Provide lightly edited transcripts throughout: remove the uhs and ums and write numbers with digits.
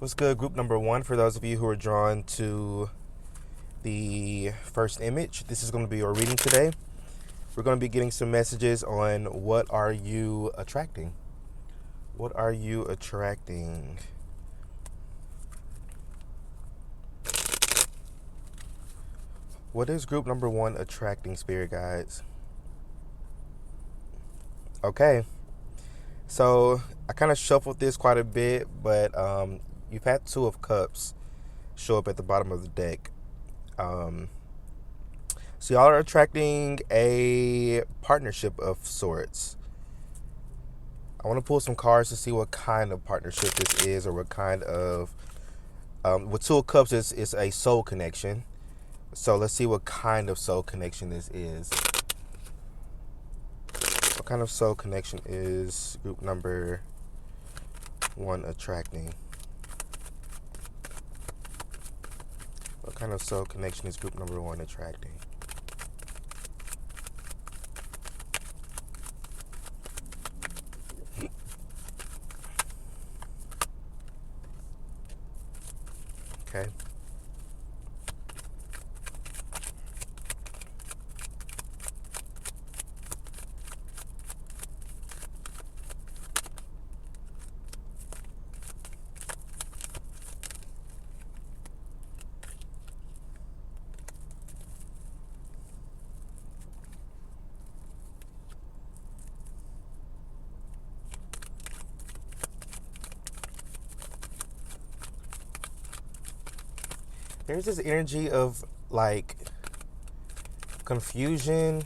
What's good, group number one? For those of you who are drawn to the first image, this is going to be your reading today. We're going to be getting some messages on what are you attracting? What are you attracting? What is group number one attracting, spirit guides? Okay, so I kind of shuffled this quite a bit, but you've had Two of Cups show up at the bottom of the deck. So y'all are attracting a partnership of sorts. I want to pull some cards to see what kind of partnership this is, or what kind of. With Two of Cups, is a soul connection. So let's see what kind of soul connection this is. What kind of soul connection is group number one attracting? What kind of soul connection is group number one attracting? Okay. There's this energy of like confusion.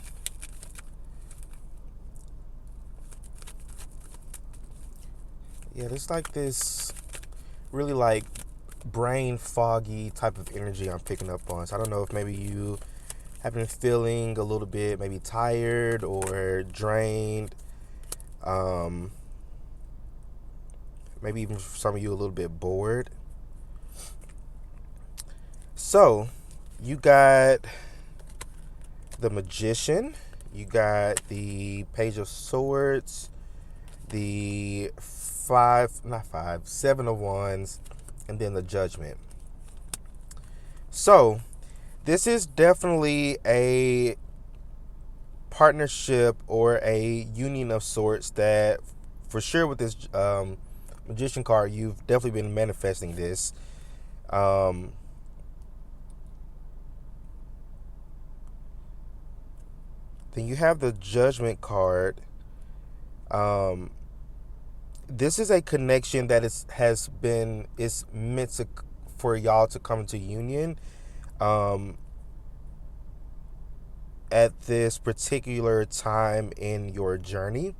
Yeah, there's like this really like brain foggy type of energy I'm picking up on. So I don't know if maybe you have been feeling a little bit maybe tired or drained. Maybe even for some of you a little bit bored. So you got the Magician, you got the Page of Swords, the Seven of Wands, and then the Judgment. So this is definitely a partnership or a union of sorts that, for sure, with this Magician card, you've definitely been manifesting this. Then you have the Judgment card. This is a connection that is meant to, for y'all to come into union at this particular time in your journey.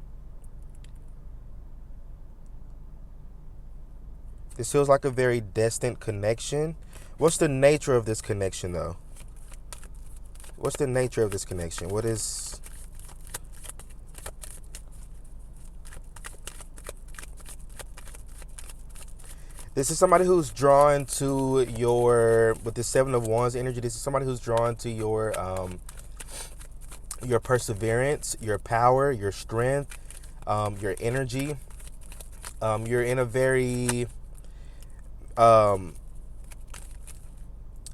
This feels like a very destined connection. What's the nature of this connection, though? What's the nature of this connection? What is... This is somebody who's drawn to your, with the Seven of Wands energy, this is somebody who's drawn to your perseverance, your power, your strength, your energy. You're in a very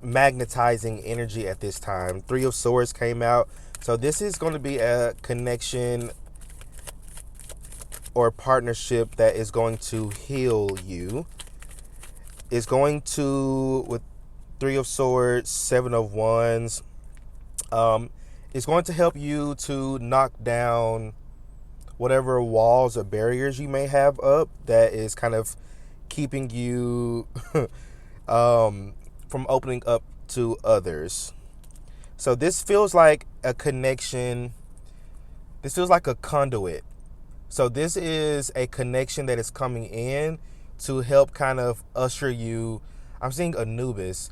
magnetizing energy at this time. Three of Swords came out. So this is going to be a connection or partnership that is going to heal you. It's going to, with Three of Swords, Seven of Wands, it's going to help you to knock down whatever walls or barriers you may have up that is kind of keeping you from opening up to others. So this feels like a connection. This feels like a conduit. So this is a connection that is coming in to help kind of usher you. I'm seeing Anubis.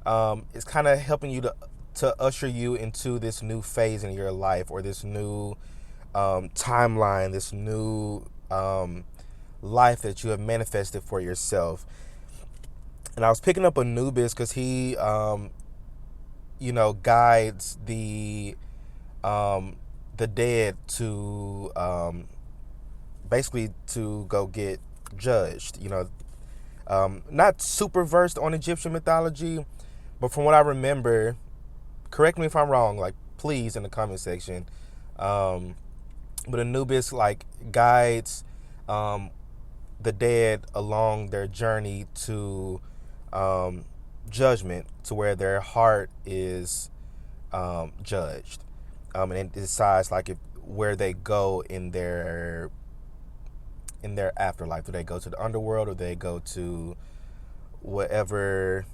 It's kind of helping you to usher you into this new phase in your life, or this new timeline, this new life that you have manifested for yourself. And I was picking up Anubis because he, guides the dead to basically to go get judged. Not super versed on Egyptian mythology, but from what I remember, correct me if I'm wrong, like please in the comment section. Um, but Anubis like guides um, the dead along their journey to um, judgment, to where their heart is judged, and it decides like if where they go in their afterlife. Do they go to the underworld, or do they go to whatever,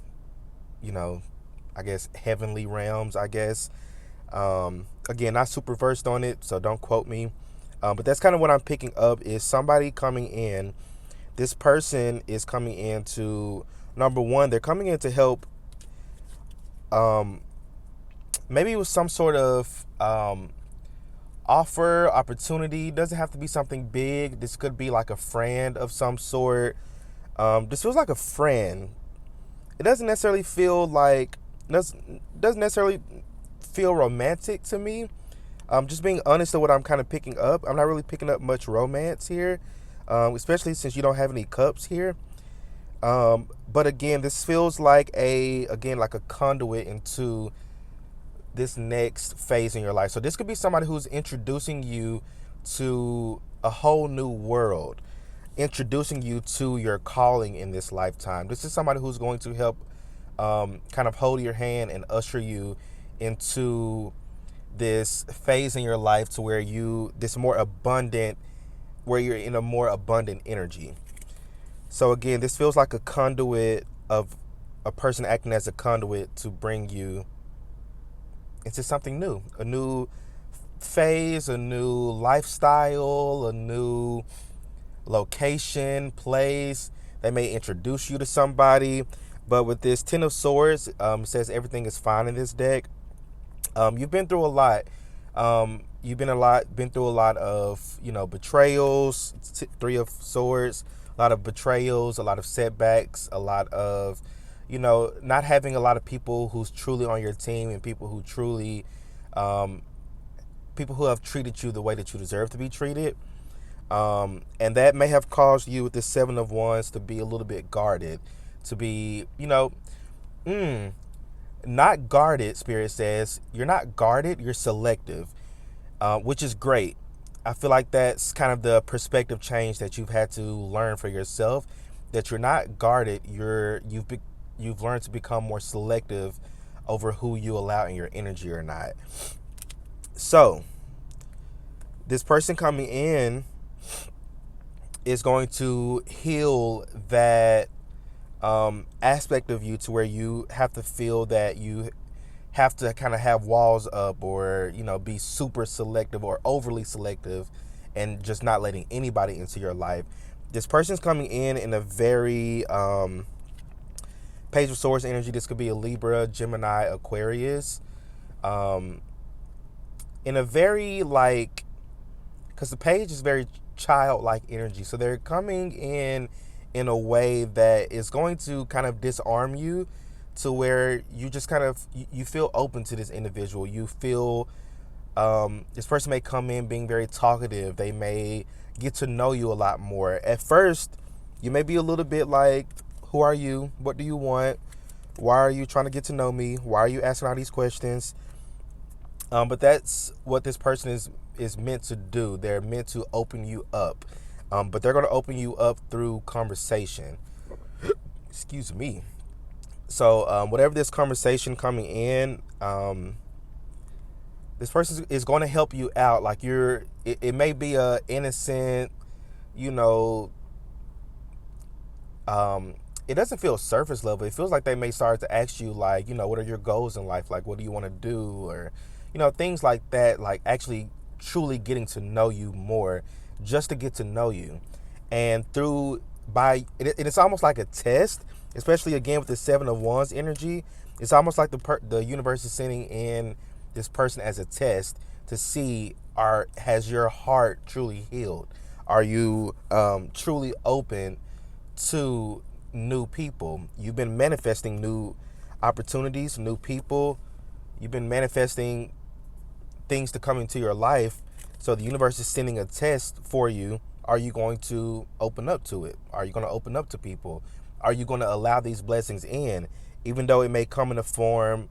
you know, I guess heavenly realms, I guess. Again, not super versed on it, so don't quote me. But that's kind of what I'm picking up, is somebody coming in. This person is coming in to, number one, they're coming in to help, um, maybe with some sort of offer, opportunity. Doesn't have to be something big. This could be like a friend of some sort. This feels like a friend. It doesn't necessarily feel like, doesn't necessarily feel romantic to me. Just being honest to what I'm kind of picking up. I'm not really picking up much romance here, especially since you don't have any cups here. But again, this feels like like a conduit into this next phase in your life. So this could be somebody who's introducing you to a whole new world, introducing you to your calling in this lifetime. This is somebody who's going to help kind of hold your hand and usher you into this phase in your life to where where you're in a more abundant energy. So again, this feels like a conduit of a person acting as a conduit to bring you into something new, a new phase, a new lifestyle, a new location, place. They may introduce you to somebody. But with this Ten of Swords, it says everything is fine in this deck. You've been through a lot. Been through a lot of, betrayals. Three of Swords, a lot of betrayals, a lot of setbacks, a lot of, not having a lot of people who's truly on your team, and um, people who have treated you the way that you deserve to be treated. And that may have caused you with the Seven of Wands to be a little bit guarded, to be, not guarded. Spirit says you're not guarded, you're selective, which is great. I feel like that's kind of the perspective change that you've had to learn for yourself, that you're not guarded, you've learned to become more selective over who you allow in your energy or not. So this person coming in is going to heal that aspect of you, to where you have to feel that you have to kind of have walls up, or be super selective or overly selective, and just not letting anybody into your life. This person's coming in a very Page of Swords energy. This could be a Libra, Gemini, Aquarius, in a very because the page is very childlike energy. So they're coming in a way that is going to kind of disarm you, to where you just kind of you feel open to this individual. You feel this person may come in being very talkative. They may get to know you a lot more. At first, you may be a little bit like, who are you? What do you want? Why are you trying to get to know me? Why are you asking all these questions? But that's what this person is meant to do. They're meant to open you up. But they're going to open you up through conversation. Excuse me. So whatever this conversation coming in, this person is going to help you out. Like it may be a innocent, you know, it doesn't feel surface level. It feels like they may start to ask you, like, what are your goals in life? Like, what do you want to do? Or, things like that, like actually truly getting to know you more, just to get to know you. And it's almost like a test, especially again with the Seven of Wands energy. It's almost like the universe is sending in this person as a test to see, has your heart truly healed? Are you truly open to new people? You've been manifesting new opportunities, new people. You've been manifesting things to come into your life. So the universe is sending a test for you. Are you going to open up to it? Are you going to open up to people? Are you going to allow these blessings in, even though it may come in a form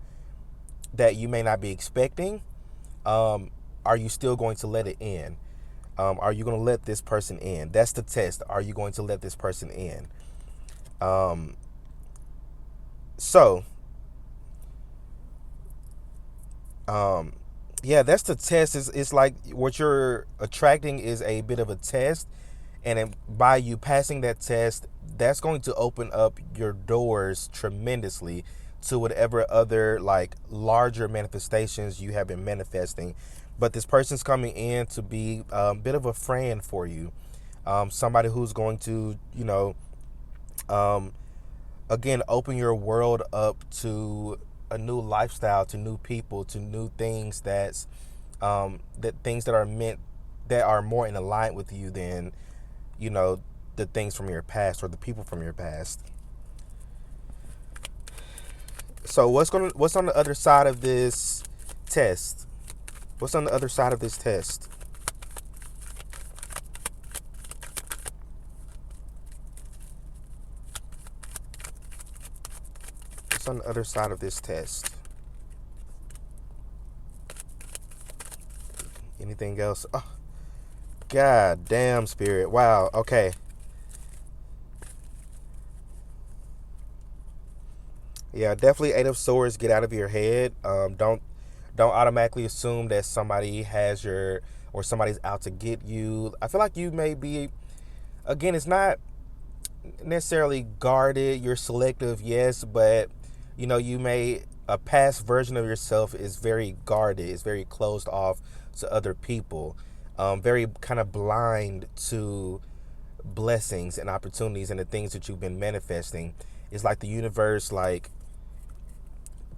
that you may not be expecting? Are you still going to let it in? Are you going to let this person in? That's the test. Are you going to let this person in? Um, so, um, yeah, that's the test. It's like what you're attracting is a bit of a test. And by you passing that test, that's going to open up your doors tremendously to whatever other like larger manifestations you have been manifesting. But this person's coming in to be a bit of a friend for you, somebody who's going to, um, again, open your world up to a new lifestyle, to new people, to new things that things that are meant that are more in alignment with you than you know the things from your past or the people from your past. So what's on the other side of this test? What's on the other side of this test? What's on the other side of this test? Anything else? Oh, God damn, spirit. Wow. Okay. Yeah, definitely Eight of Swords. Get out of your head. Don't automatically assume that somebody has your or somebody's out to get you. I feel like you may be. Again, it's not necessarily guarded. You're selective, yes, but you may a past version of yourself is very guarded. It's very closed off to other people. Very kind of blind to blessings and opportunities and the things that you've been manifesting. It's like the universe, like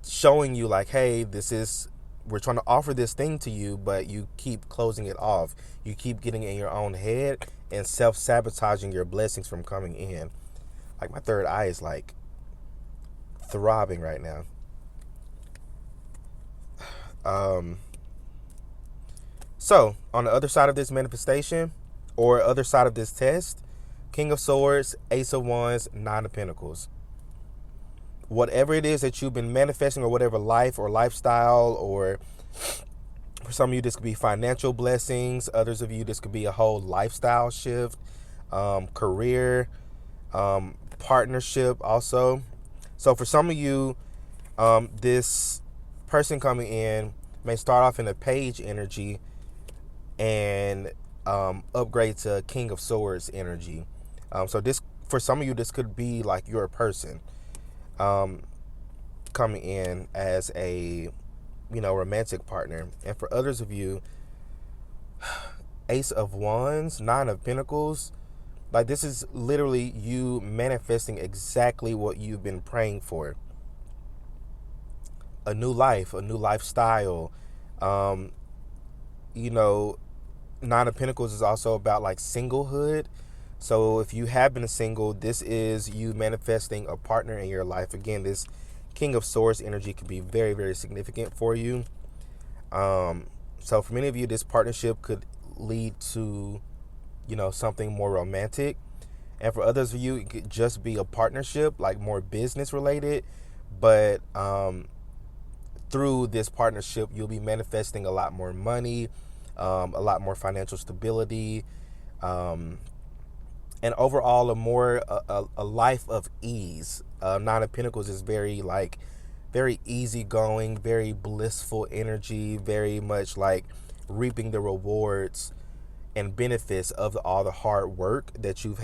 showing you like, hey, this is we're trying to offer this thing to you, but you keep closing it off. You keep getting in your own head and self-sabotaging your blessings from coming in. Like my third eye is like throbbing right now. Um so on the other side of this manifestation or other side of this test, King of Swords, Ace of Wands, Nine of Pentacles. Whatever it is that you've been manifesting, or whatever life or lifestyle, or for some of you this could be financial blessings, others of you this could be a whole lifestyle shift, career, partnership also. So for some of you, this person coming in may start off in a page energy and upgrade to King of Swords energy. So this, for some of you, this could be like your person coming in as a romantic partner. And for others of you, Ace of Wands, Nine of Pentacles, like this is literally you manifesting exactly what you've been praying for. A new life, a new lifestyle. Um, you know, Nine of Pentacles is also about like singlehood. So if you have been single, this is you manifesting a partner in your life. Again, this King of Swords energy can be very, very significant for you. So for many of you, this partnership could lead to, something more romantic. And for others of you, it could just be a partnership, like more business related. But through this partnership, you'll be manifesting a lot more money, a lot more financial stability, and overall a life of ease. Nine of Pentacles is very easygoing, very blissful energy, very much like reaping the rewards and benefits of all the hard work that you've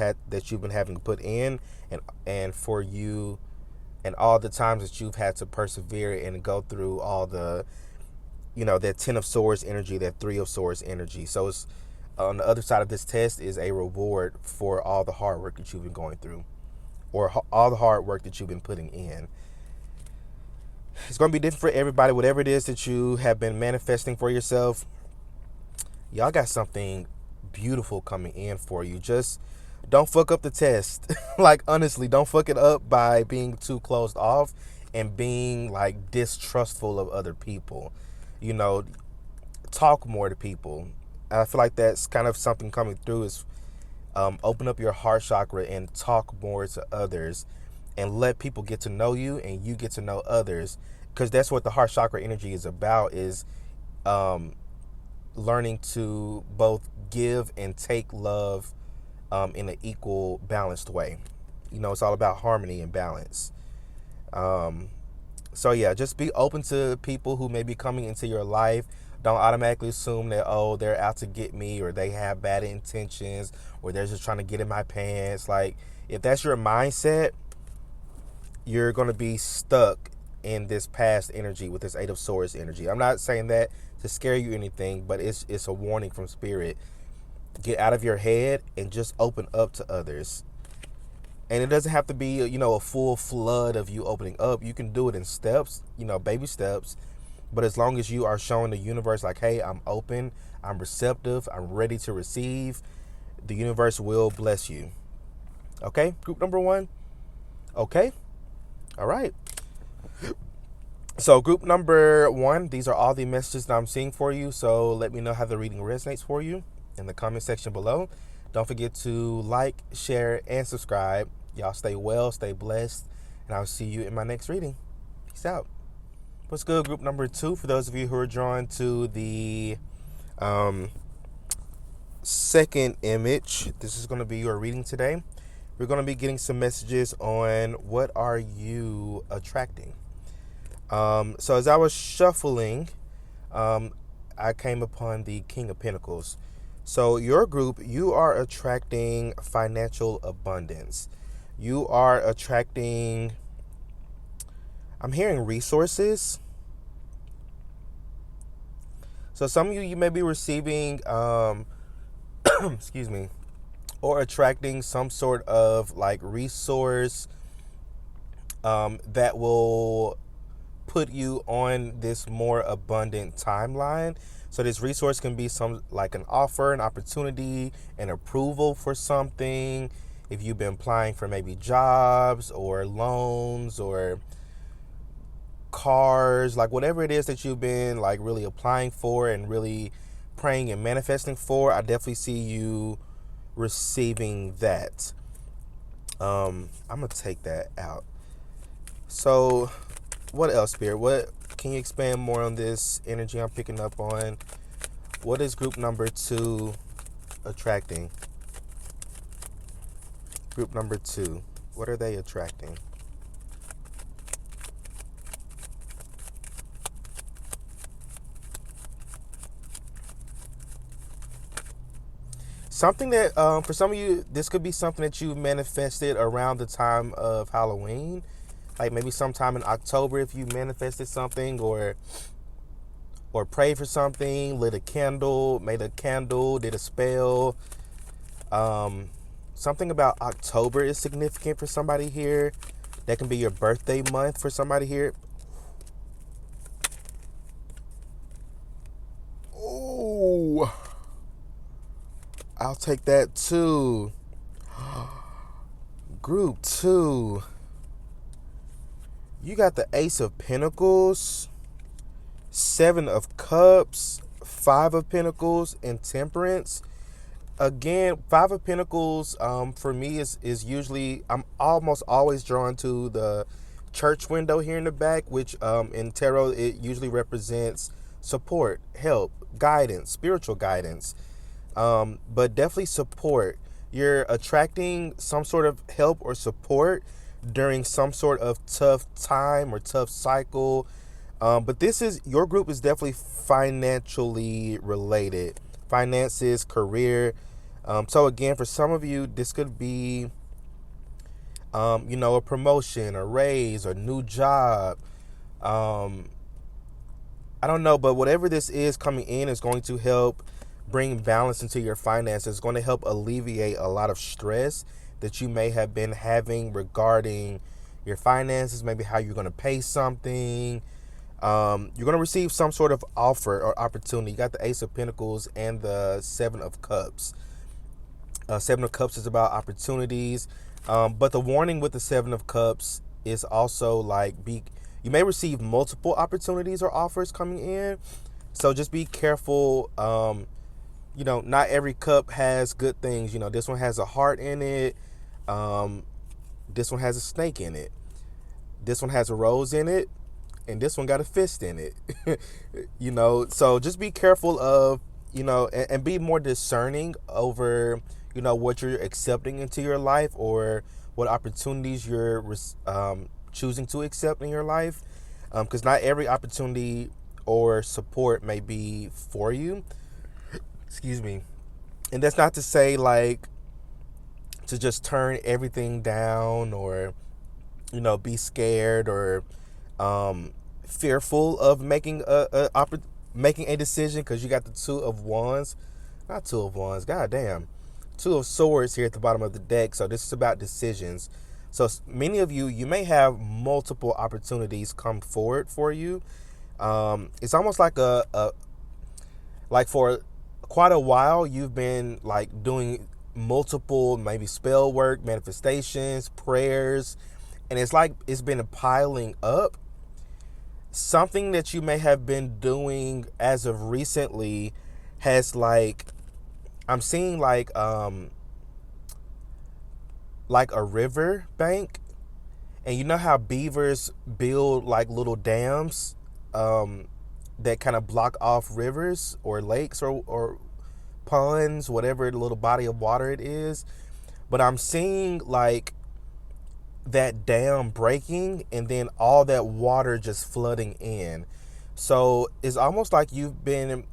been having to put in, and for you, and all the times that you've had to persevere and go through all the that Ten of Swords energy, that Three of Swords energy. So it's on the other side of this test is a reward for all the hard work that you've been going through, or all the hard work that you've been putting in. It's going to be different for everybody. Whatever it is that you have been manifesting for yourself, y'all got something beautiful coming in for you. Just don't fuck up the test. Like, honestly, don't fuck it up by being too closed off and being like distrustful of other people. Talk more to people. I feel like that's kind of something coming through is Open up your heart chakra and talk more to others, and let people get to know you and you get to know others, because that's what the heart chakra energy is about, is um, learning to both give and take love in an equal, balanced way. It's all about harmony and balance. Um, so yeah, just be open to people who may be coming into your life. Don't automatically assume that, oh, they're out to get me, or they have bad intentions, or they're just trying to get in my pants. Like, if that's your mindset, you're going to be stuck in this past energy with this Eight of Swords energy. I'm not saying that to scare you or anything, but it's a warning from spirit. Get out of your head and just open up to others. And it doesn't have to be, a full flood of you opening up. You can do it in steps, baby steps. But as long as you are showing the universe, like, hey, I'm open, I'm receptive, I'm ready to receive, the universe will bless you. Okay, group number 1. Okay, all right. So group number 1, these are all the messages that I'm seeing for you. So let me know how the reading resonates for you in the comment section below. Don't forget to like, share, and subscribe. Y'all stay well, stay blessed, and I'll see you in my next reading. Peace out. What's good, group number 2? For those of you who are drawn to the second image, this is going to be your reading today. We're going to be getting some messages on what are you attracting. So as I was shuffling, I came upon the King of Pentacles. So your group, you are attracting financial abundance. You are attracting, I'm hearing resources. So some of you may be receiving, excuse me, or attracting some sort of like resource that will put you on this more abundant timeline. So this resource can be some like an offer, an opportunity, an approval for something. If you've been applying for maybe jobs or loans or cars, like whatever it is that you've been like really applying for and really praying and manifesting for, I definitely see you receiving that. I'm gonna take that out. So what else, Spirit? What can you expand more on this energy I'm picking up on? What is group number 2 attracting? Group number 2, what are they attracting? Something that, for some of you, this could be something that you manifested around the time of Halloween. Like maybe sometime in October, if you manifested something or prayed for something, lit a candle, made a candle, did a spell. Something about October is significant for somebody here. That can be your birthday month for somebody here. Oh, I'll take that too. Group 2. You got the Ace of Pentacles, 7 of Cups, 5 of Pentacles, and Temperance. Again, 5 of Pentacles for me is usually, I'm almost always drawn to the church window here in the back, which in tarot, it usually represents support, help, guidance, spiritual guidance, but definitely support. You're attracting some sort of help or support during some sort of tough time or tough cycle. But your group is definitely financially related. Finances, career. So again, for some of you, this could be, a promotion, a raise, a new job. I don't know, but whatever this is coming in is going to help bring balance into your finances. It's going to help alleviate a lot of stress that you may have been having regarding your finances, maybe how you're going to pay something. You're going to receive some sort of offer or opportunity. You got the Ace of Pentacles and the 7 of Cups. 7 of Cups is about opportunities. But the warning with the 7 of Cups is also like, you may receive multiple opportunities or offers coming in. So just be careful not every cup has good things. This one has a heart in it. Um, this one has a snake in it. This one has a rose in it, and this one got a fist in it. So just be careful of, and be more discerning over, what you're accepting into your life, or what opportunities you're choosing to accept in your life, because not every opportunity or support may be for you. Excuse me. And that's not to say like to just turn everything down, or be scared, or fearful of making a decision, because you got the two of wands, not two of wands, god damn, two of swords here at the bottom of the deck. So this is about decisions. So many of you may have multiple opportunities come forward for you. It's almost like like for quite a while you've been like doing multiple, maybe spell work, manifestations, prayers, and it's like it's been piling up. Something that you may have been doing as of recently has, like, I'm seeing like a river bank, and you know how beavers build like little dams, that kind of block off rivers or lakes, or ponds, whatever little body of water it is. But I'm seeing like that dam breaking, and then all that water just flooding in. So it's almost like you've been,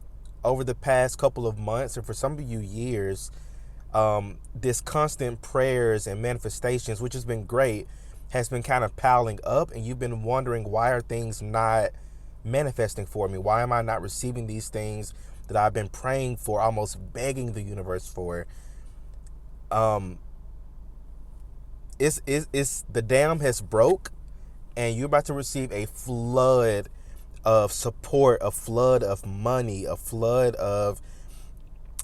over the past couple of months, and for some of you years, this constant prayers and manifestations, which has been great, has been kind of piling up, and you've been wondering, why are things not manifesting for me? Why am I not receiving these things that I've been praying for, almost begging the universe for? Um, it's the dam has broke, and you're about to receive a flood of support, a flood of money, a flood of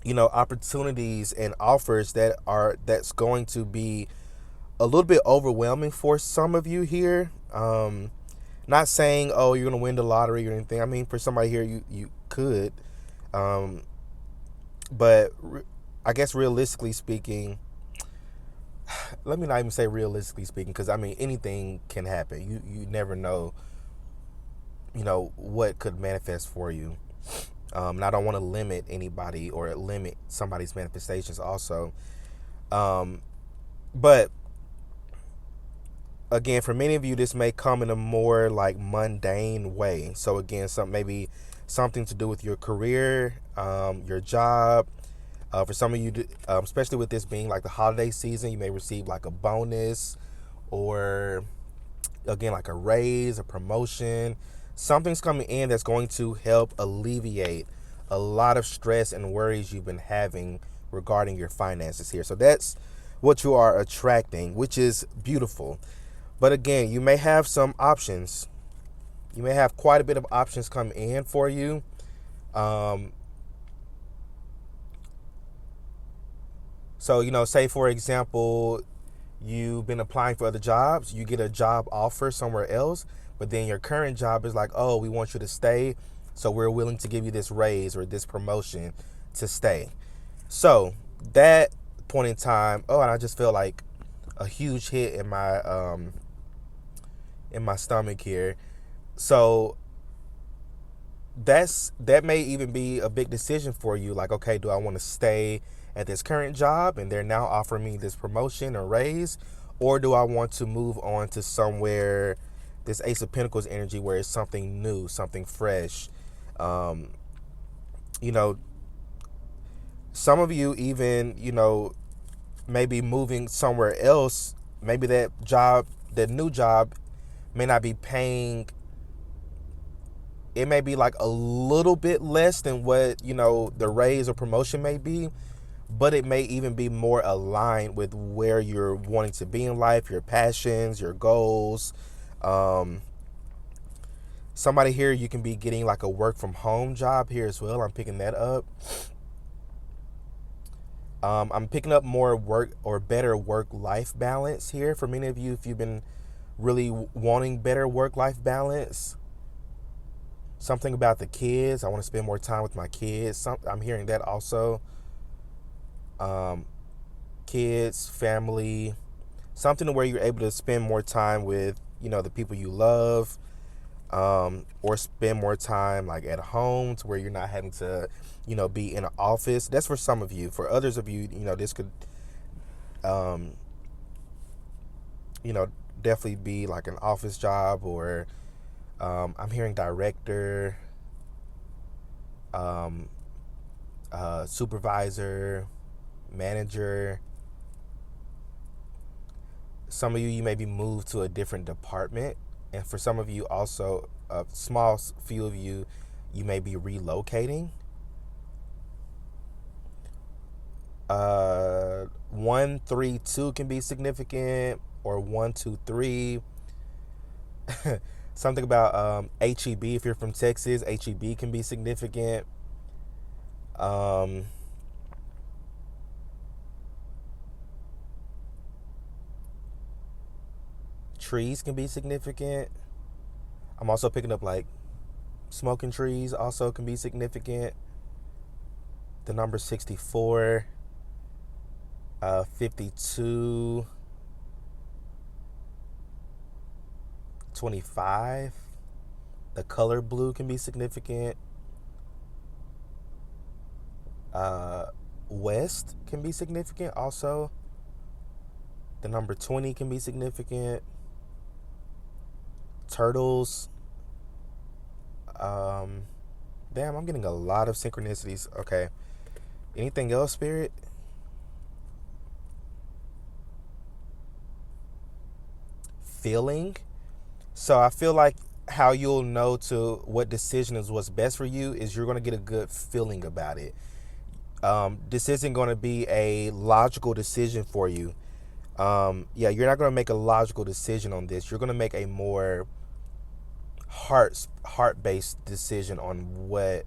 opportunities and offers that's going to be a little bit overwhelming for some of you here. Not saying, oh, you're gonna win the lottery or anything. I mean, for somebody here, you could, um, but I guess realistically speaking, let me not even say realistically speaking, because I mean anything can happen. You never know, what could manifest for you. And I don't want to limit anybody or limit somebody's manifestations also. But again, for many of you, this may come in a more like mundane way. So again, maybe something to do with your career, your job. For some of you, especially with this being like the holiday season, you may receive like a bonus, or again, like a raise, a promotion. Something's coming in that's going to help alleviate a lot of stress and worries you've been having regarding your finances here. So that's what you are attracting, which is beautiful. But again, you may have some options. You may have quite a bit of options come in for you. So, say for example, you've been applying for other jobs, you get a job offer somewhere else, but then your current job is like, oh, we want you to stay, so we're willing to give you this raise or this promotion to stay. So that point in time, oh, and I just feel like a huge hit in my stomach here. So that may even be a big decision for you. Like, okay, do I want to stay at this current job and they're now offering me this promotion or raise, or do I want to move on to somewhere, this Ace of Pentacles energy, where it's something new, something fresh? You know, some of you even, maybe moving somewhere else. Maybe that new job may not be paying. It may be like a little bit less than what, the raise or promotion may be, but it may even be more aligned with where you're wanting to be in life, your passions, your goals. Somebody here, you can be getting like a work from home job here as well. I'm picking that up. I'm picking up more work or better work-life balance here for many of you. If you've been really wanting better work-life balance, Something about the kids. I want to spend more time with my kids. I'm hearing that also. Um, Kids, family, something where you're able to spend more time with, the people you love, or spend more time like at home to where you're not having to, be in an office. That's for some of you. For others of you, this could, um, you know, definitely be like an office job or I'm hearing director, um, supervisor, manager. Some of you may be moved to a different department, and for some of you also, a small few of you, you may be relocating. 132 can be significant, or 123. Something about HEB. If you're from Texas, HEB can be significant. Um, Trees can be significant. I'm also picking up like smoking trees also can be significant. The number 64, 52, 25. The color blue can be significant. Uh, West can be significant also. The number 20 can be significant. Turtles. Um, Damn, I'm getting a lot of synchronicities. Okay. Anything else, Spirit? Feeling. So I feel like how you'll know to what decision is what's best for you is you're going to get a good feeling about it. This isn't going to be a logical decision for you. Yeah, you're not going to make a logical decision on this. You're going to make a more heart based decision on what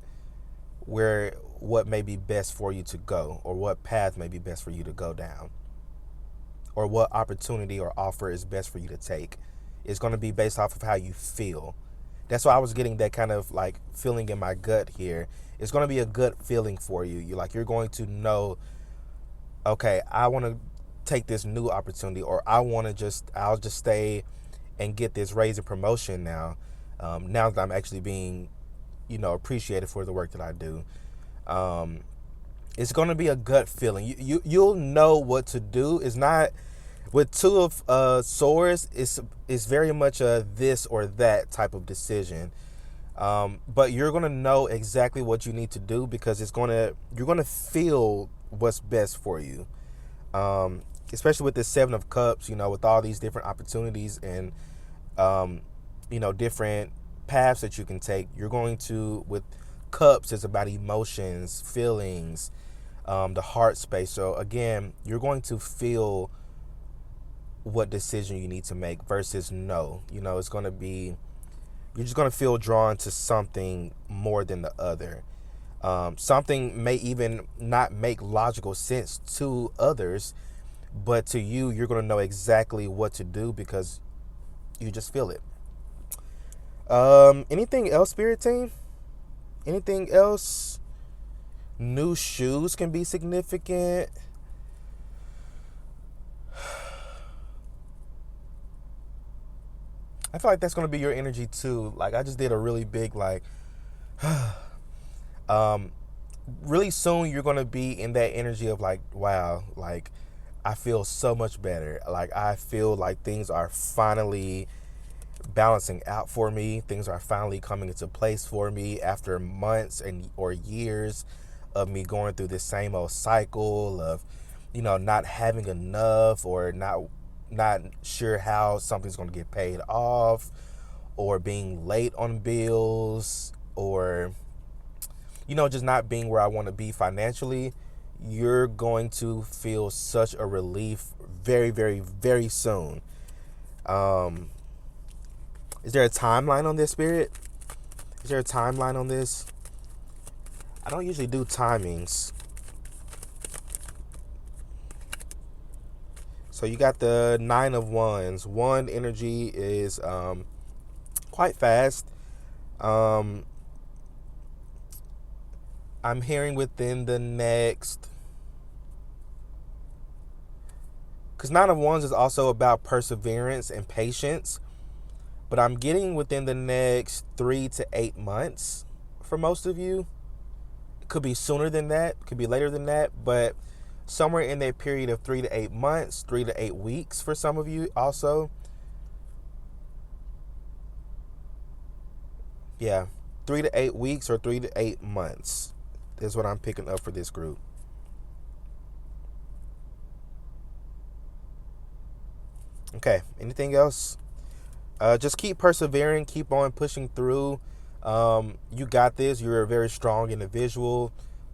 may be best for you to go, or what path may be best for you to go down, or what opportunity or offer is best for you to take. It's going to be based off of how you feel. That's why I was getting that kind of like feeling in my gut here. It's going to be a good feeling for you. You're going to know, okay, I want to take this new opportunity, or I'll just stay and get this raise and promotion now. Now that I'm actually being, appreciated for the work that I do. Um, it's going to be a gut feeling. You'll know what to do. It's not with two of swords. It's very much a this or that type of decision. But you're going to know exactly what you need to do because you're going to feel what's best for you. Especially with this 7 of Cups, with all these different opportunities and um, different paths that you can take. You're going to, with Cups, it's about emotions, feelings, the heart space. So again, you're going to feel what decision you need to make versus no. It's going to be, you're just going to feel drawn to something more than the other. Something may even not make logical sense to others, but to you, you're going to know exactly what to do because you just feel it. Anything else, Spirit Team? Anything else? New shoes can be significant. I feel like that's going to be your energy too. Like I just did a really big like um really soon you're going to be in that energy of like, wow, like I feel so much better. Like I feel like things are finally balancing out for me. Things are finally coming into place for me after months and or years of me going through this same old cycle of, not having enough, or not sure how something's going to get paid off, or being late on bills, or just not being where I want to be financially. You're going to feel such a relief very, very, very soon. Um, is there a timeline on this, Spirit? Is there a timeline on this? I don't usually do timings. So you got the 9 of Wands. One energy is quite fast. I'm hearing within the next, because Nine of Wands is also about perseverance and patience, but I'm getting within the next 3 to 8 months for most of you. It could be sooner than that, could be later than that, but somewhere in that period of 3 to 8 months, 3 to 8 weeks for some of you also. Yeah, 3 to 8 weeks or 3 to 8 months is what I'm picking up for this group. Okay, anything else? Just keep persevering, keep on pushing through. You got this. You're a very strong individual.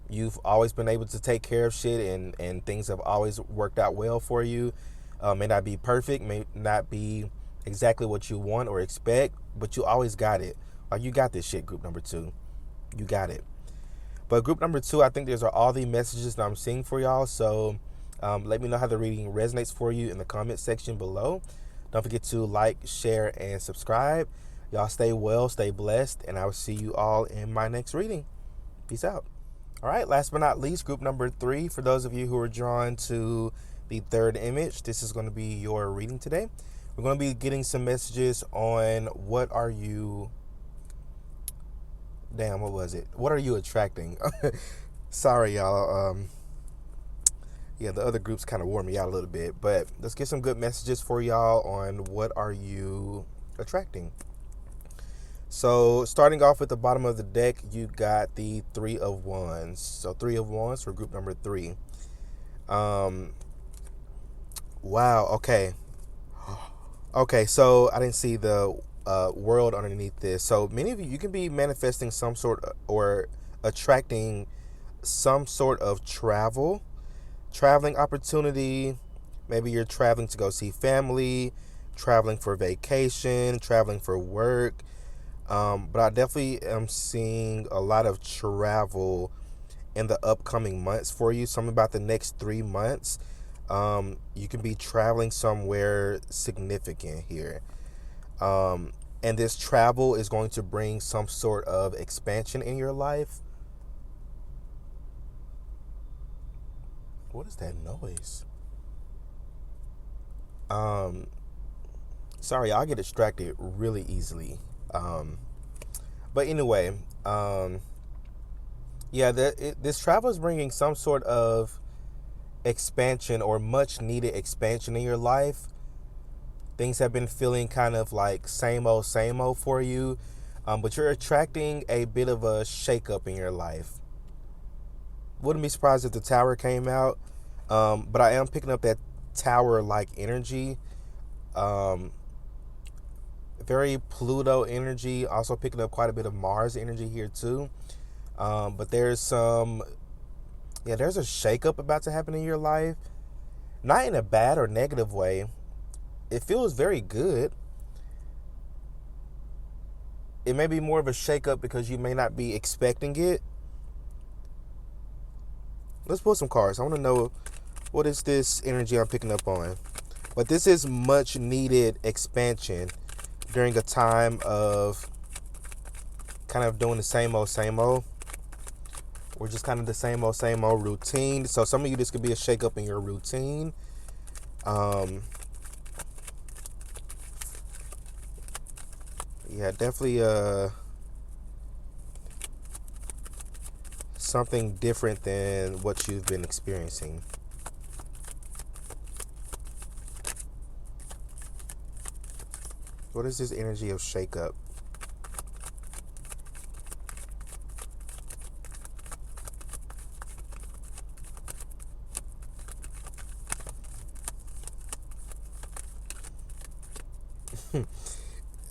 You've always been able to take care of shit, and things have always worked out well for you. May not be perfect, may not be exactly what you want or expect, but you always got it. Like, you got this shit, group number two. You got it. But group number two, I think these are all the messages that I'm seeing for y'all. So let me know how the reading resonates for you in the comment section below. Don't forget to like, share, and subscribe. Y'all stay well, stay blessed, and I will see you all in my next reading. Peace out. All right, last but not least, group number three. For those of you who are drawn to the third image, this is going to be your reading today. We're going to be getting some messages on what are you... Damn, what was it? What are you attracting? Sorry, y'all. Yeah, the other groups kind of wore me out a little bit, but let's get some good messages for y'all on what are you attracting. So starting off at the bottom of the deck, you got the Three of Wands. So Three of Wands for group number three. Wow. Okay. Okay. So I didn't see the world underneath this. So many of you, you can be manifesting some sort of, or attracting some sort of traveling opportunity. Maybe you're traveling to go see family, traveling for vacation, traveling for work. But I definitely am seeing a lot of travel in the upcoming months for you. Something about the next 3 months. You can be traveling somewhere significant here. And this travel is going to bring some sort of expansion in your life. What is that noise? Sorry, I get distracted really easily. But anyway, yeah, this travel is bringing some sort of expansion or much needed expansion in your life. Things have been feeling kind of like same old for you, but you're attracting a bit of a shakeup in your life. Wouldn't be surprised if the Tower came out, but I am picking up that Tower-like energy. Very Pluto energy. Also picking up quite a bit of Mars energy here too. But there's a shakeup about to happen in your life. Not in a bad or negative way. It feels very good. It may be more of a shakeup because you may not be expecting it. Let's pull some cards. I want to know, what is this energy I'm picking up on? But this is much needed expansion during a time of kind of doing the same old. Or just kind of the same old routine. So some of you, this could be a shakeup in your routine. Yeah, definitely something different than what you've been experiencing. What is this energy of shakeup?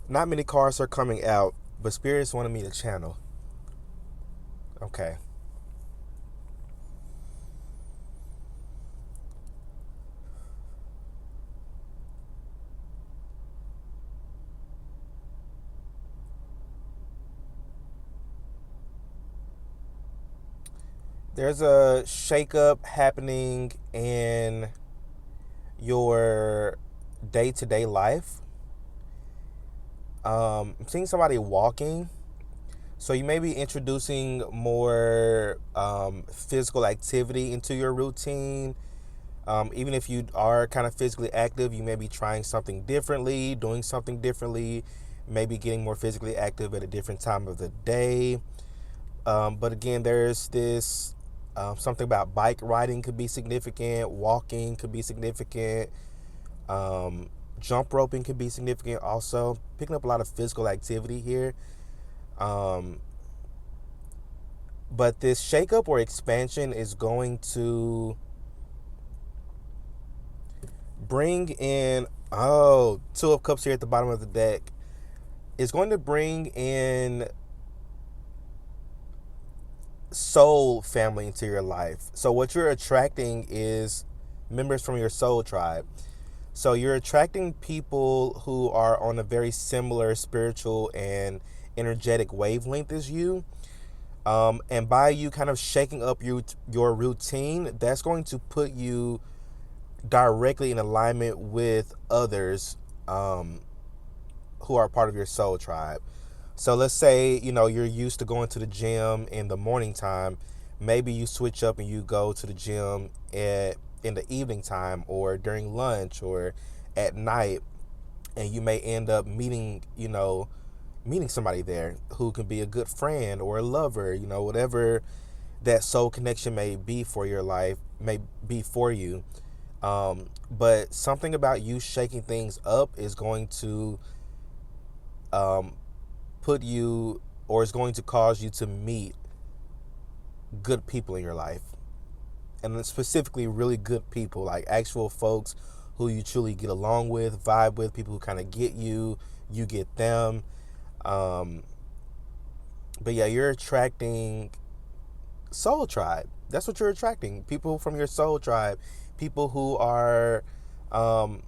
Not many cards are coming out, but spirits wanted me to channel. Okay. There's a shakeup happening in your day-to-day life. I'm seeing somebody walking. So you may be introducing more physical activity into your routine. Even if you are kind of physically active, you may be trying something differently, doing something differently, maybe getting more physically active at a different time of the day. But again, there's this something about bike riding could be significant, walking could be significant, um, jump roping could be significant also. Picking up a lot of physical activity here. Um, but this shakeup or expansion is going to bring in, oh, Two of Cups here at the bottom of the deck. It's going to bring in soul family into your life. So what you're attracting is members from your soul tribe. So you're attracting people who are on a very similar spiritual and energetic wavelength as you. And by you kind of shaking up your routine, that's going to put you directly in alignment with others who are part of your soul tribe. So let's say, you're used to going to the gym in the morning time. Maybe you switch up and you go to the gym in the evening time or during lunch or at night, and you may end up meeting somebody there who can be a good friend or a lover, whatever that soul connection may be for your life, may be for you. But something about you shaking things up is going to um, put you, or is going to cause you to meet good people in your life. And specifically really good people, like actual folks who you truly get along with, vibe with, people who kind of get you, you get them. Um, but yeah, you're attracting soul tribe. That's what you're attracting. People from your soul tribe, people who are um,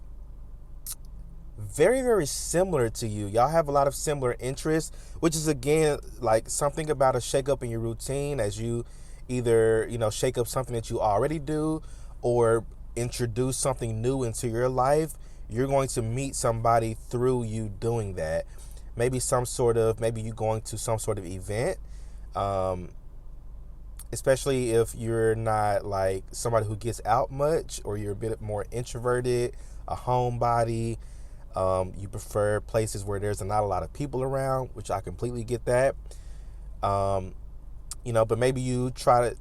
very, very similar to you. Y'all have a lot of similar interests, which is again like something about a shake up in your routine as you either, shake up something that you already do or introduce something new into your life. You're going to meet somebody through you doing that. Maybe you going to some sort of event. Um, Especially if you're not like somebody who gets out much, or you're a bit more introverted, a homebody. You prefer places where there's not a lot of people around, which I completely get that. Um, but maybe you try to,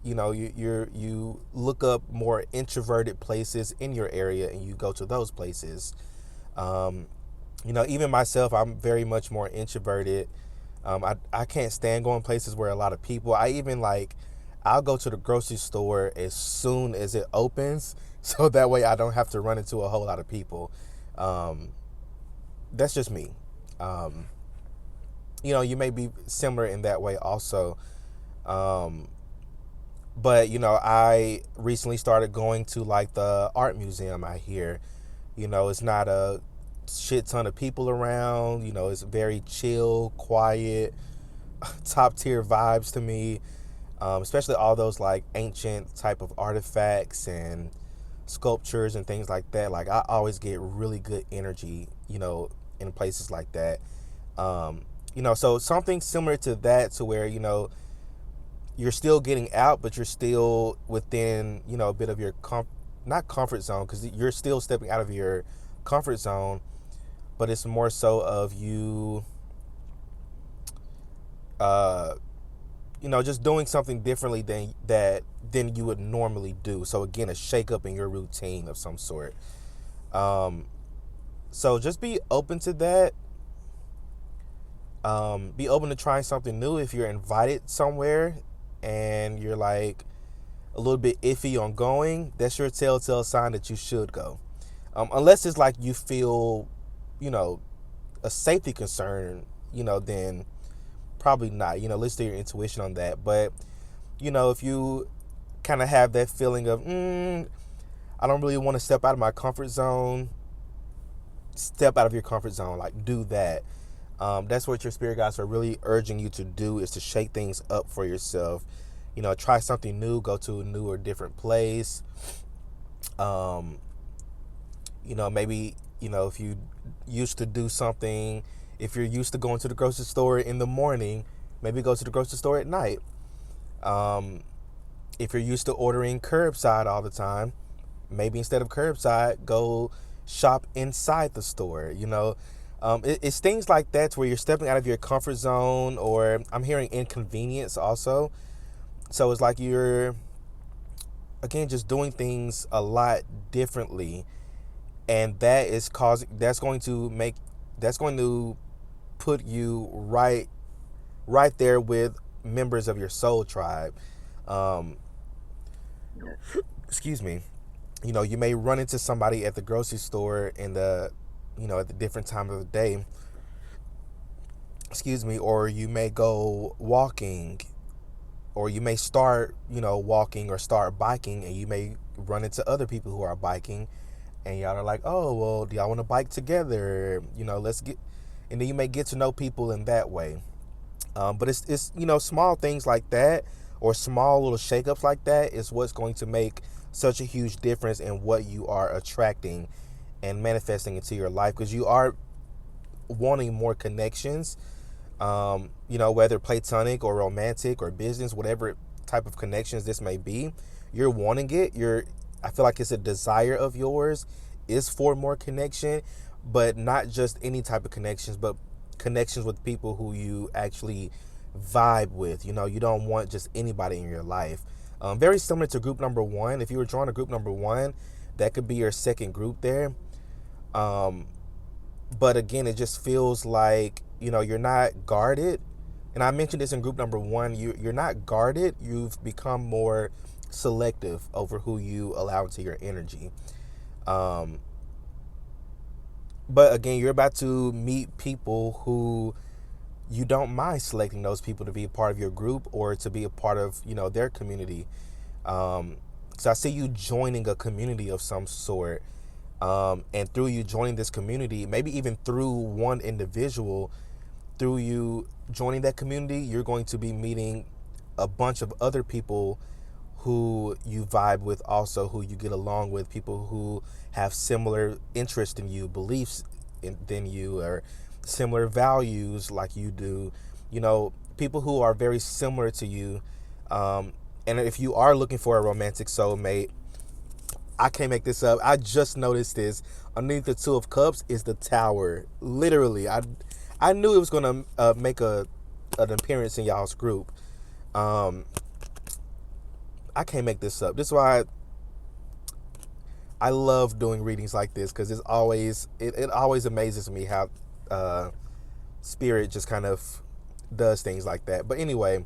you look up more introverted places in your area and you go to those places. Um, even myself, I'm very much more introverted. I can't stand going places where a lot of people. I'll go to the grocery store as soon as it opens, so that way I don't have to run into a whole lot of people. Um, that's just me. Um, you may be similar in that way also. Um, but I recently started going to like the art museum out here. It's not a shit ton of people around. It's very chill, quiet, top tier vibes to me. Especially all those like ancient type of artifacts and sculptures and things like that. Like I always get really good energy, in places like that. So something similar to that, to where you're still getting out, but you're still within a bit of your not comfort zone, because you're still stepping out of your comfort zone, but it's more so of you uh just doing something differently than you would normally do. So again, a shake up in your routine of some sort. So just be open to that. Be open to trying something new. If you're invited somewhere and you're like a little bit iffy on going, that's your telltale sign that you should go. Unless it's like you feel, you know, a safety concern, then probably not. Listen to your intuition on that. But, if you kind of have that feeling of, I don't really want to step out of my comfort zone, step out of your comfort zone. Like, do that. That's what your spirit guides are really urging you to do, is to shake things up for yourself. Try something new, go to a new or different place. Maybe, if you used to do something, If you're used to going to the grocery store in the morning, maybe go to the grocery store at night. Um, if you're used to ordering curbside all the time, maybe instead of curbside, go shop inside the store. It's things like that where you're stepping out of your comfort zone, or I'm hearing inconvenience also. So it's like you're, again, just doing things a lot differently, and that's going to put you right there with members of your soul tribe. Um, excuse me. You may run into somebody at the grocery store at the different time of the day. Excuse me. Or you may go walking, or you may start, walking or start biking, and you may run into other people who are biking, and y'all are like, oh, well, do y'all want to bike together? Let's get, and then you may get to know people in that way. But it's small things like that, or small little shakeups like that, is what's going to make such a huge difference in what you are attracting and manifesting into your life, because you are wanting more connections. Whether platonic or romantic or business, whatever type of connections this may be, you're wanting it. I feel like it's a desire of yours is for more connection, but not just any type of connections, but connections with people who you actually vibe with. You don't want just anybody in your life. Very similar to group number one. If you were drawing a group number one, that could be your second group there. Um, but again, it just feels like, you're not guarded. And I mentioned this in group number one. You're not guarded. You've become more selective over who you allow into your energy. Um, but again, you're about to meet people who you don't mind selecting those people to be a part of your group, or to be a part of, their community. Um, so I see you joining a community of some sort. And through you joining this community, maybe even through one individual, through you joining that community, you're going to be meeting a bunch of other people who you vibe with, also who you get along with, people who have similar interest in you, beliefs than you, or similar values like you do. People who are very similar to you. And if you are looking for a romantic soulmate, I can't make this up. I just noticed this. Underneath the Two of Cups is the Tower. Literally, I knew it was gonna make an appearance in y'all's group. Um, I can't make this up. This is why I love doing readings like this, because it always amazes me how spirit just kind of does things like that. But anyway,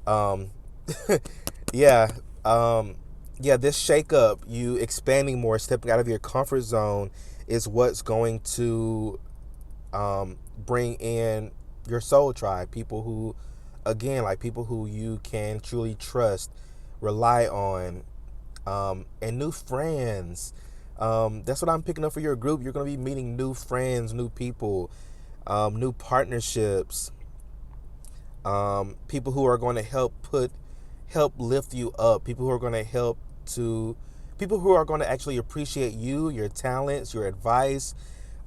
um, yeah, yeah, this shake up, you expanding more, stepping out of your comfort zone, is what's going to bring in your soul tribe. People who, again, like people who you can truly trust, rely on, and new friends. That's what I'm picking up for your group. You're going to be meeting new friends, new people, new partnerships, people who are going to help lift you up, people who are going to people who are going to actually appreciate you, your talents, your advice,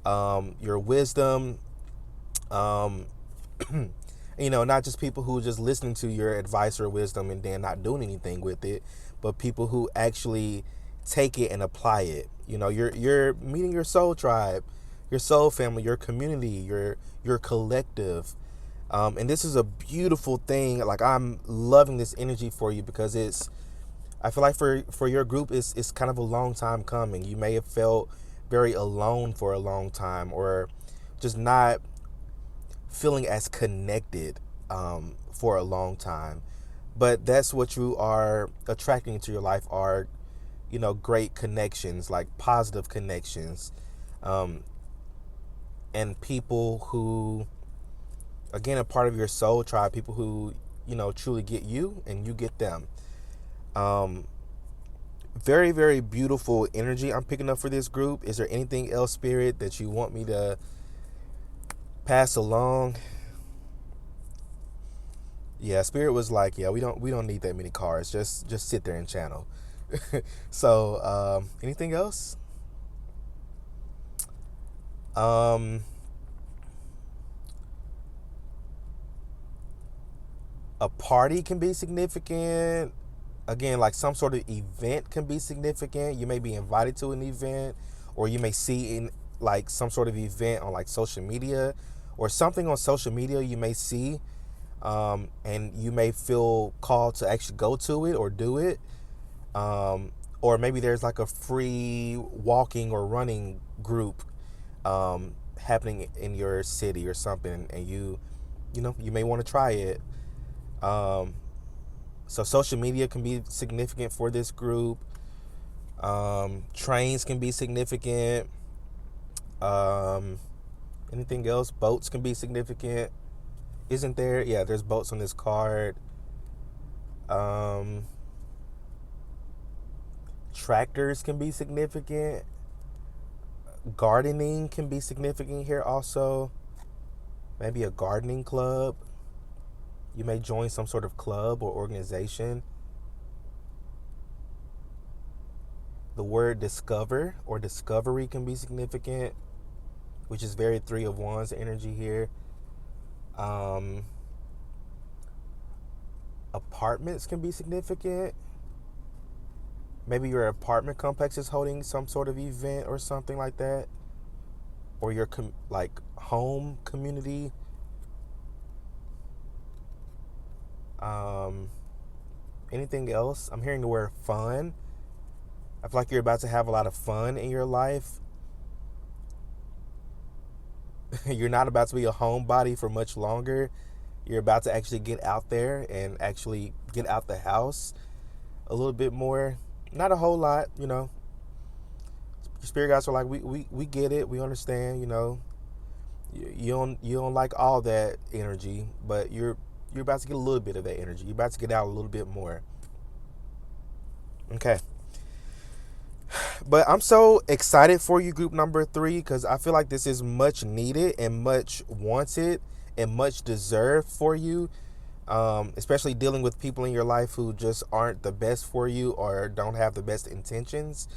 your wisdom. Um, not just people who just listening to your advice or wisdom and then not doing anything with it, but people who actually take it and apply it. You're meeting your soul tribe, your soul family, your community, your collective. And this is a beautiful thing. Like, I'm loving this energy for you, because I feel like for your group, it's kind of a long time coming. You may have felt very alone for a long time, or just not feeling as connected for a long time. But that's what you are attracting into your life, are, great connections, like positive connections, um, and people who, again, a part of your soul tribe, people who, truly get you and you get them. Um, very, very beautiful energy I'm picking up for this group. Is there anything else, Spirit, that you want me to pass along? Yeah, Spirit was like, yeah, we don't need that many cards. Just sit there and channel. So, anything else? Um, A party can be significant. Again, like some sort of event can be significant. You may be invited to an event, or you may see in like some sort of event on like social media, or something on social media you may see, and you may feel called to actually go to it or do it. Or maybe there's like a free walking or running group happening in your city or something, and you may want to try it. Um, so social media can be significant for this group. Trains can be significant. Um, Anything else? Boats can be significant. Isn't there? Yeah, there's boats on this card. Um, Tractors can be significant. Gardening can be significant here also. Maybe a gardening club. You may join some sort of club or organization. The word discover or discovery can be significant, which is very Three of Wands energy here. Um, Apartments can be significant. Maybe your apartment complex is holding some sort of event or something like that, or your like home community. Um, Anything else? I'm hearing the word fun. I feel like you're about to have a lot of fun in your life. You're not about to be a homebody for much longer. You're about to actually get out there and actually get out the house a little bit more. Not a whole lot. Your spirit guides are like, we get it, we understand. You don't like all that energy, but you're about to get a little bit of that energy. You're about to get out a little bit more. Okay. But I'm so excited for you, group number 3, because I feel like this is much needed and much wanted and much deserved for you, especially dealing with people in your life who just aren't the best for you or don't have the best intentions,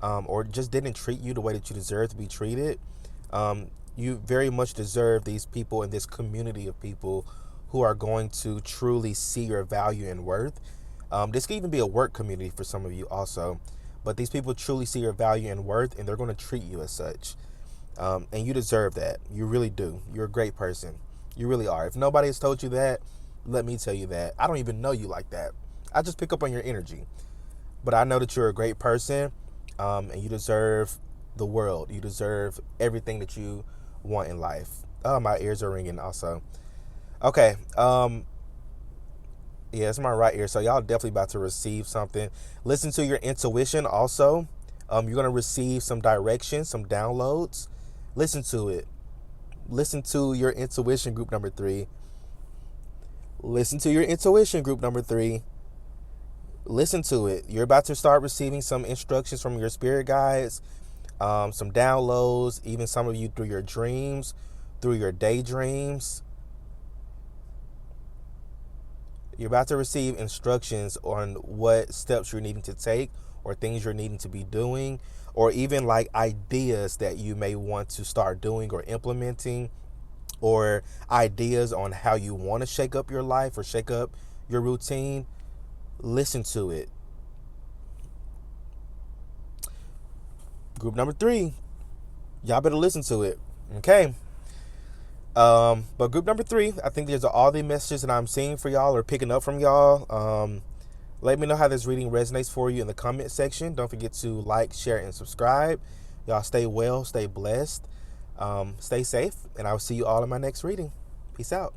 or just didn't treat you the way that you deserve to be treated. You very much deserve these people in this community of people who are going to truly see your value and worth. This could even be a work community for some of you also. But these people truly see your value and worth, and they're going to treat you as such. And you deserve that. You really do. You're a great person. You really are. If nobody has told you that, let me tell you that. I don't even know you like that. I just pick up on your energy. But I know that you're a great person, and you deserve the world. You deserve everything that you want in life. Oh, my ears are ringing also. Okay. Yeah, it's my right ear. So y'all definitely about to receive something. Listen to your intuition also. You're going to receive some direction, some downloads. Listen to it. Listen to your intuition, group number 3. Listen to your intuition, group number 3. Listen to it. You're about to start receiving some instructions from your spirit guides, some downloads, even some of you through your dreams, through your daydreams. You're about to receive instructions on what steps you're needing to take, or things you're needing to be doing, or even like ideas that you may want to start doing or implementing, or ideas on how you want to shake up your life or shake up your routine. Listen to it. Group number 3, y'all better listen to it. Okay. But group number 3, I think these are all the messages that I'm seeing for y'all or picking up from y'all. Let me know how this reading resonates for you in the comment section. Don't forget to like, share, and subscribe. Y'all stay well, stay blessed, stay safe, and I will see you all in my next reading. Peace out.